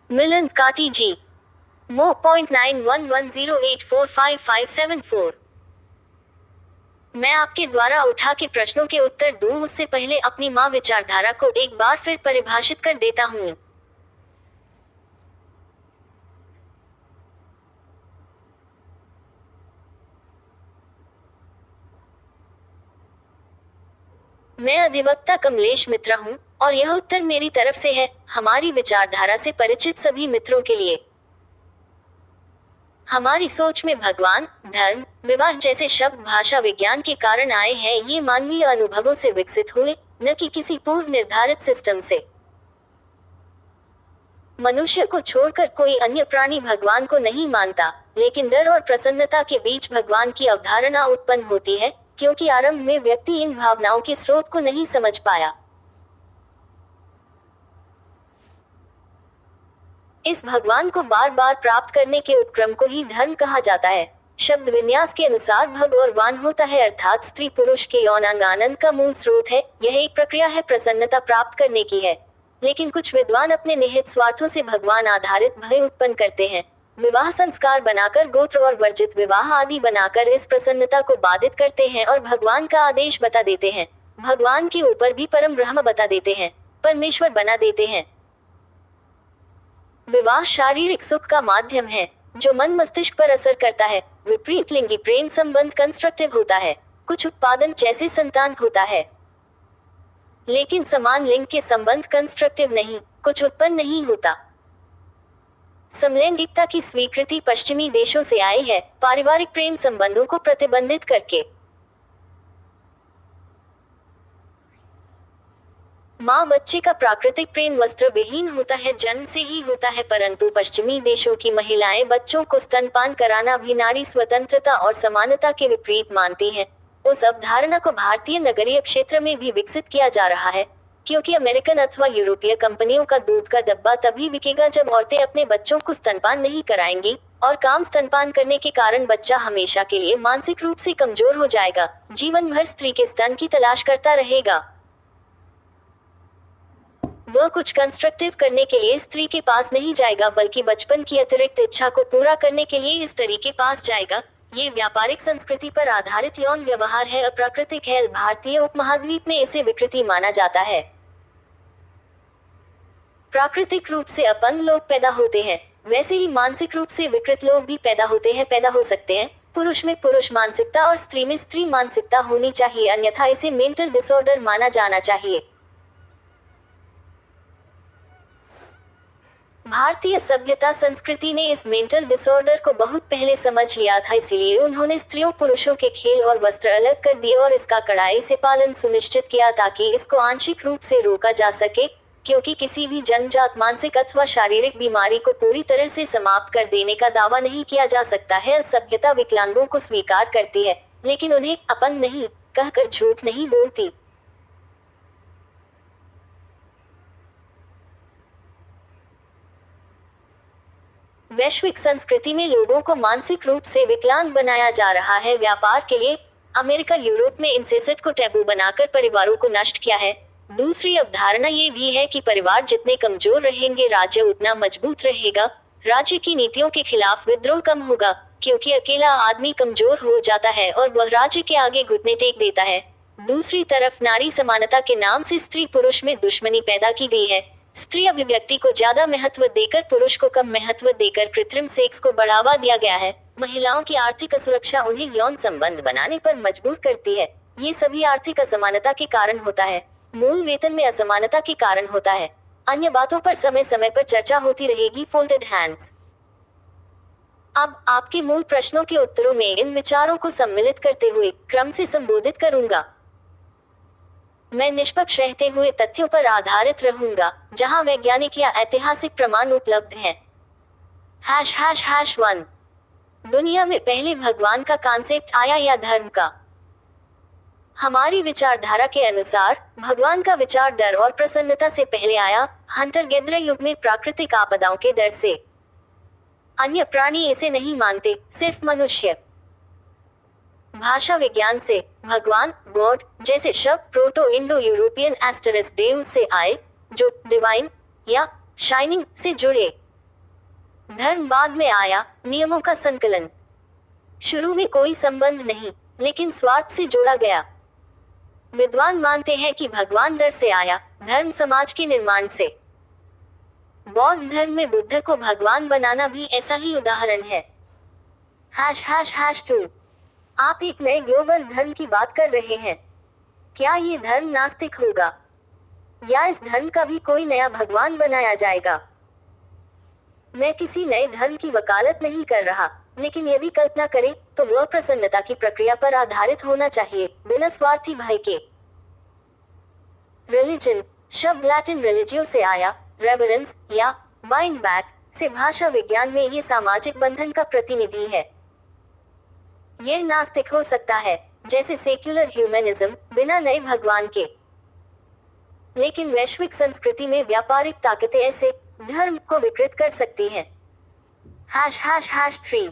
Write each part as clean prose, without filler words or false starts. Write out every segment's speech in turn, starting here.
मिलन काटी जी। मो .9110845574। मैं आपके द्वारा उठा के प्रश्नों के उत्तर दूं उससे पहले अपनी माँ विचारधारा को एक बार फिर परिभाषित कर देता हूँ। मैं अधिवक्ता कमलेश मित्रा हूँ, और यह उत्तर मेरी तरफ से है, हमारी विचारधारा से परिचित सभी मित्रों के लिए। हमारी सोच में भगवान, धर्म, विवाह जैसे शब्द भाषा विज्ञान के कारण आए हैं। ये मानवीय अनुभवों से विकसित हुए, न कि किसी पूर्व निर्धारित सिस्टम से। मनुष्य को छोड़कर कोई अन्य प्राणी भगवान को नहीं मानता, लेकिन डर और प्रसन्नता के बीच भगवान की अवधारणा उत्पन्न होती है, क्योंकि आरंभ में व्यक्ति इन भावनाओं के स्रोत को नहीं समझ पाया। इस भगवान को बार बार प्राप्त करने के उपक्रम को ही धर्म कहा जाता है। शब्द विन्यास के अनुसार भग और वान होता है, अर्थात स्त्री पुरुष के यौनांग आनंद का मूल स्रोत है। यह एक प्रक्रिया है, प्रसन्नता प्राप्त करने की है। लेकिन कुछ विद्वान अपने निहित स्वार्थों से भगवान आधारित भय उत्पन्न करते हैं। विवाह संस्कार बनाकर, गोत्र और वर्जित विवाह आदि बनाकर इस प्रसन्नता को बाधित करते हैं और भगवान का आदेश बता देते हैं। भगवान के ऊपर भी परम ब्रह्म बता देते हैं, परमेश्वर बना देते हैं। विवाह शारीरिक सुख का माध्यम है, जो मन मस्तिष्क पर असर करता है। विपरीत लिंगी प्रेम संबंध कंस्ट्रक्टिव होता है, कुछ उत्पादन जैसे संतान होता है। लेकिन समान लिंग के संबंध कंस्ट्रक्टिव नहीं, कुछ उत्पन्न नहीं होता। समलैंगिकता की स्वीकृति पश्चिमी देशों से आई है, पारिवारिक प्रेम संबंधों को प्रतिबंधित करके। माँ बच्चे का प्राकृतिक प्रेम वस्त्र विहीन होता है, जन्म से ही होता है, परंतु पश्चिमी देशों की महिलाएं बच्चों को स्तनपान कराना भी नारी स्वतंत्रता और समानता के विपरीत मानती हैं। उस अवधारणा को भारतीय नगरीय क्षेत्र में भी विकसित किया जा रहा है, क्योंकि अमेरिकन अथवा यूरोपीय कंपनियों का दूध का डब्बा तभी बिकेगा जब औरतें अपने बच्चों को स्तनपान नहीं कराएंगी, और काम स्तनपान करने के कारण बच्चा हमेशा के लिए मानसिक रूप से कमजोर हो जाएगा, जीवन भर स्त्री के स्तन की तलाश करता रहेगा। वह कुछ कंस्ट्रक्टिव करने के लिए स्त्री के पास नहीं जाएगा, बल्कि बचपन की अतिरिक्त इच्छा को पूरा करने के लिए स्त्री के पास जाएगा। ये व्यापारिक संस्कृति पर आधारित यौन व्यवहार है, अप्राकृतिक है। भारतीय उपमहाद्वीप में इसे विकृति माना जाता है। प्राकृतिक रूप से अपंग लोग पैदा होते हैं, वैसे ही मानसिक रूप से विकृत लोग भी पैदा होते हैं, पैदा हो सकते हैं। पुरुष में पुरुष मानसिकता और स्त्री में स्त्री मानसिकता होनी चाहिए, अन्यथा इसे मेंटल डिसऑर्डर माना जाना चाहिए। भारतीय सभ्यता संस्कृति ने इस मेंटल डिसऑर्डर को बहुत पहले समझ लिया था, इसलिए उन्होंने स्त्रियों पुरुषों के खेल और वस्त्र अलग कर दिए और इसका कड़ाई से पालन सुनिश्चित किया, ताकि इसको आंशिक रूप से रोका जा सके, क्योंकि किसी भी जन्मजात मानसिक अथवा शारीरिक बीमारी को पूरी तरह से समाप्त कर देने का दावा नहीं किया जा सकता है। सभ्यता विकलांगों को स्वीकार करती है, लेकिन उन्हें अपंग नहीं कहकर झूठ नहीं बोलती। वैश्विक संस्कृति में लोगों को मानसिक रूप से विकलांग बनाया जा रहा है, व्यापार के लिए। अमेरिका यूरोप में इंसेस्ट को टैबू बनाकर परिवारों को नष्ट किया है। दूसरी अवधारणा ये भी है कि परिवार जितने कमजोर रहेंगे, राज्य उतना मजबूत रहेगा। राज्य की नीतियों के खिलाफ विद्रोह कम होगा, क्योंकि अकेला आदमी कमजोर हो जाता है और वह राज्य के आगे घुटने टेक देता है। दूसरी तरफ नारी समानता के नाम से स्त्री पुरुष में दुश्मनी पैदा की गई है। स्त्री अभिव्यक्ति को ज्यादा महत्व देकर, पुरुष को कम महत्व देकर कृत्रिम सेक्स को बढ़ावा दिया गया है। महिलाओं की आर्थिक असुरक्षा उन्हें यौन संबंध बनाने पर मजबूर करती है। ये सभी आर्थिक असमानता के कारण होता है। मूल वेतन में असमानता के कारण होता है। अन्य बातों पर समय समय पर चर्चा होती रहेगी। Folded hands. अब आपके मूल प्रश्नों के उत्तरों में इन विचारों को सम्मिलित करते हुए क्रम से संबोधित करूंगा। मैं निष्पक्ष रहते हुए तथ्यों पर आधारित रहूंगा, जहां वैज्ञानिक या ऐतिहासिक प्रमाण उपलब्ध हैं। ###1 दुनिया में पहले भगवान का कॉन्सेप्ट आया या धर्म का? हमारी विचारधारा के अनुसार भगवान का विचार डर और प्रसन्नता से पहले आया, हंटर गैदरर युग में प्राकृतिक आपदाओं के डर से। अन्य प्राणी इसे नहीं मानते, सिर्फ मनुष्य। भाषा विज्ञान से भगवान, गॉड जैसे शब्द प्रोटो इंडो यूरोपियन एस्टरिस्क देव से आए, जो डिवाइन या शाइनिंग से जुड़े। धर्म बाद में आया, नियमों का संकलन। शुरू में कोई संबंध नहीं, लेकिन स्वार्थ से जोड़ा गया। विद्वान मानते हैं कि भगवान डर से आया, धर्म समाज के निर्माण से। बौद्ध धर्म में बुद्ध को भगवान बनाना भी ऐसा ही उदाहरण है। ###2 आप एक नए ग्लोबल धर्म की बात कर रहे हैं। क्या ये धर्म नास्तिक होगा, या इस धर्म का भी कोई नया भगवान बनाया जाएगा? मैं किसी नए धर्म की वकालत नहीं कर रहा, लेकिन यदि कल्पना करें तो वह प्रसन्नता की प्रक्रिया पर आधारित होना चाहिए, बिना स्वार्थी भय के। रिलीजन शब्द लैटिन रिलीजियो से आया, रेवरेंस या बाइंड बैक से। भाषा विज्ञान में ये सामाजिक बंधन का प्रतिनिधि है। यह नास्तिक हो सकता है, जैसे सेक्युलर ह्यूमनिज्म, बिना नए भगवान के। लेकिन वैश्विक संस्कृति में व्यापारिक ताकतें ऐसे धर्म को विकृत कर सकती हैं। ###3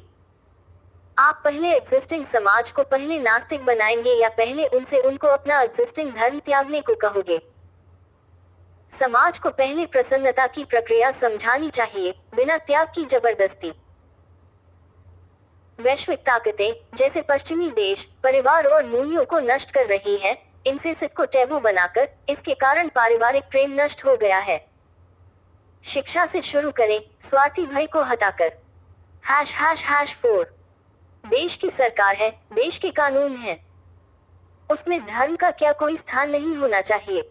आप पहले एग्जिस्टिंग समाज को पहले नास्तिक बनाएंगे, या पहले उनसे उनको अपना एग्जिस्टिंग धर्म त्यागने को कहोगे? समाज को पहले प्रसन्नता की प्रक्रिया समझानी चाहिए, बिना त्याग की जबरदस्ती। वैश्विक ताकतें, जैसे पश्चिमी देश, परिवार और मूल्यों को नष्ट कर रही है, इंसेसिट को टैबू बनाकर। इसके कारण पारिवारिक प्रेम नष्ट हो गया है। शिक्षा से शुरू करें, स्वार्थी भय को हटाकर। ###4 देश की सरकार है, देश के कानून हैं, उसमें धर्म का क्या कोई स्थान नहीं होना चाहिए।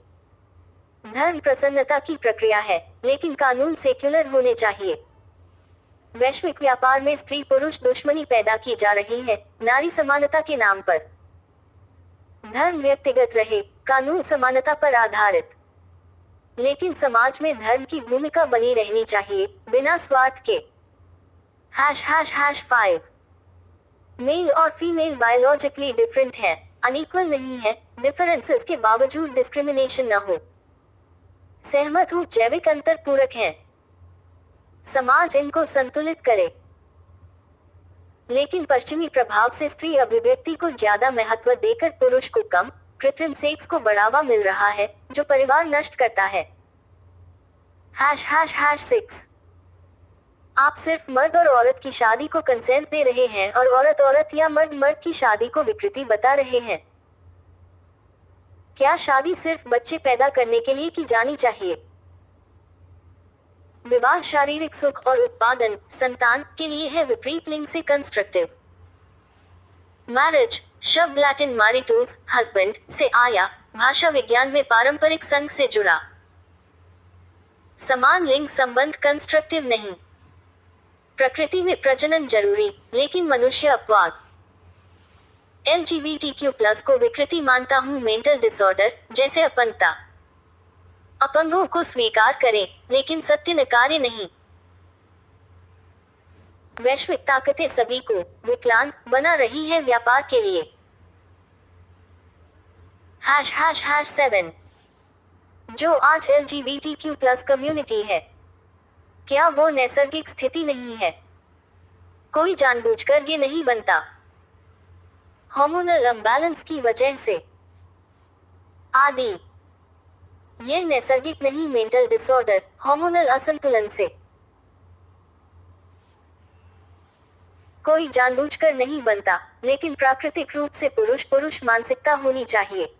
धर्म प्रसन्नता की प्रक्रिया है, लेकिन कानून सेक्युलर होने चाहिए। वैश्विक व्यापार में स्त्री पुरुष दुश्मनी पैदा की जा रही है, नारी समानता के नाम पर। धर्म व्यक्तिगत रहे, कानून समानता पर आधारित। लेकिन समाज में धर्म की भूमिका बनी रहनी चाहिए, बिना स्वार्थ के। ###5 मेल और फीमेल बायोलॉजिकली डिफरेंट है, अनइक्वल नहीं है, डिफरेंसेस के बावजूद डिस्क्रिमिनेशन न हो। सहमत हूँ, जैविक अंतर पूरक हैं, समाज इनको संतुलित करे। लेकिन पश्चिमी प्रभाव से स्त्री अभिव्यक्ति को ज्यादा महत्व देकर पुरुष को कम, कृत्रिम सेक्स को बढ़ावा मिल रहा है, जो परिवार नष्ट करता है। ###6 आप सिर्फ मर्द और औरत की शादी को कंसेंट दे रहे हैं, और औरत औरत या मर्द मर्द की शादी को विकृति बता रहे हैं। क्या शादी सिर्फ बच्चे पैदा करने के लिए की जानी चाहिए? विवाह शारीरिक सुख और उत्पादन, संतान के लिए है, विपरीत लिंग से कंस्ट्रक्टिव। मैरिज शब्द लैटिन मैरिटूस, हस्बैंड से आया, भाषा विज्ञान में पारंपरिक संघ से जुड़ा। समान लिंग संबंध कंस्ट्रक्टिव नहीं। प्रकृति में प्रजनन जरूरी, लेकिन मनुष्य अपवाद। LGBTQ+ को विकृति मानता हूँ, मेंटल डिसऑर्डर, जैसे अपंगता। अपंगों को स्वीकार करें, लेकिन सत्य नकारे नहीं। वैश्विक ताकतें सभी को विकलांग बना रही है व्यापार के लिए। ###7 जो आज LGBTQ+ कम्युनिटी है, क्या वो नैसर्गिक स्थिति नहीं है? कोई जानबूझकर ये नहीं बनता। हार्मोनल इम्बैलेंस की वजह से आदि। यह नैसर्गिक नहीं, मेंटल डिसऑर्डर, हार्मोनल असंतुलन से। कोई जानबूझकर नहीं बनता, लेकिन प्राकृतिक रूप से पुरुष पुरुष मानसिकता होनी चाहिए।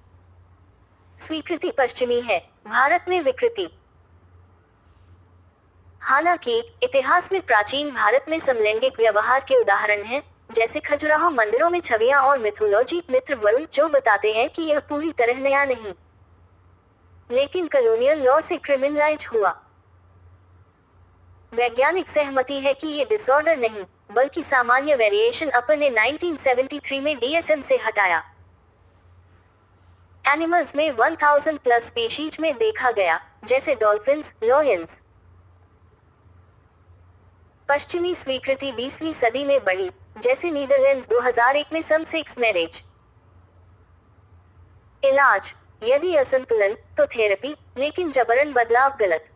स्वीकृति पश्चिमी है, भारत में विकृति। हालांकि इतिहास में प्राचीन भारत में समलैंगिक व्यवहार के उदाहरण हैं, जैसे खजुराहो मंदिरों में छवियां और मिथोलॉजी मित्र वरुण, जो बताते हैं कि यह पूरी तरह नया नहीं, लेकिन कॉलोनियल लॉ से क्रिमिनलाइज हुआ। वैज्ञानिक सहमति है कि ये डिसऑर्डर नहीं, बल्कि सामान्य वेरिएशन। अपन ने 1973 में DSM से हटाया। एनिमल्स में 1000+ स्पीशीज में देखा गया, जैसे डॉल्फिन्स, लॉयंस। पश्चिमी स्वीकृति 20वीं सदी में बढ़ी, जैसे नीदरलैंड्स 2001 में सम सेक्स मैरिज। इलाज यदि असंतुलन तो थेरेपी, लेकिन जबरन बदलाव गलत।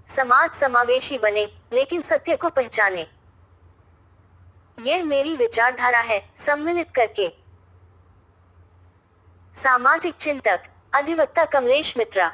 समाज समावेशी बने, लेकिन सत्य को पहचाने। यह मेरी विचारधारा है, सम्मिलित करके। सामाजिक चिंतक अधिवक्ता कमलेश मित्रा।